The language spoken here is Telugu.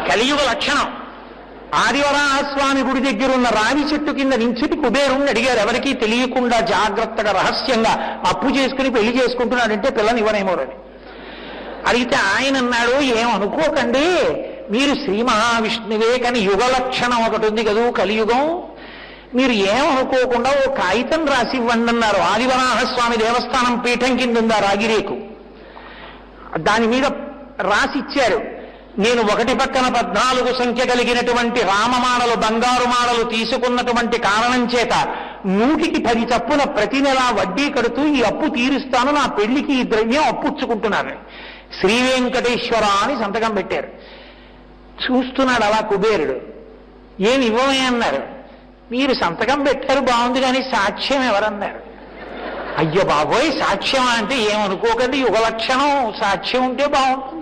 కలియుగ లక్షణం. ఆదివరాహస్వామి గుడి దగ్గర ఉన్న రావి చెట్టు కింద నించుని కుబేరుణ్ణి అడిగారు, ఎవరికీ తెలియకుండా జాగ్రత్తగా రహస్యంగా అప్పు చేసుకుని పెళ్లి చేసుకుంటున్నాడంటే పిల్లని ఇవ్వనేమోరని అడిగితే ఆయన అన్నాడు, ఏమనుకోకండి, మీరు శ్రీ మహావిష్ణువే, కానీ యుగ లక్షణం ఒకటి ఉంది కదూ కలియుగం, మీరు ఏమనుకోకుండా ఓ కాగితం రాసి ఇవ్వండి అన్నారు. ఆదివరాహస్వామి దేవస్థానం పీఠం కింద ఉందా రాగిరేకు, దాని మీద రాసిచ్చారు. నేను 1 పక్కన 14 సంఖ్య కలిగినటువంటి రామమాడలు బంగారు మాడలు తీసుకున్నటువంటి కారణం చేత 100కి 10 చప్పున ప్రతి నెల వడ్డీ కడుతూ ఈ అప్పు తీరుస్తాను, నా పెళ్లికి ఈ ద్రవ్యం అప్పుచ్చుకుంటున్నాను. శ్రీ వెంకటేశ్వర అని సంతకం పెట్టారు. చూస్తున్నాడు అలా కుబేరుడు. ఏమి ఇవ్వమే అన్నారు. మీరు సంతకం పెట్టారు బాగుంది, కానీ సాక్ష్యం ఎవరన్నారు. అయ్యో బాబోయ్, సాక్ష్యం అంటే ఏమనుకోకండి, యుగ లక్షణం, సాక్ష్యం ఉంటే బాగుంటుంది.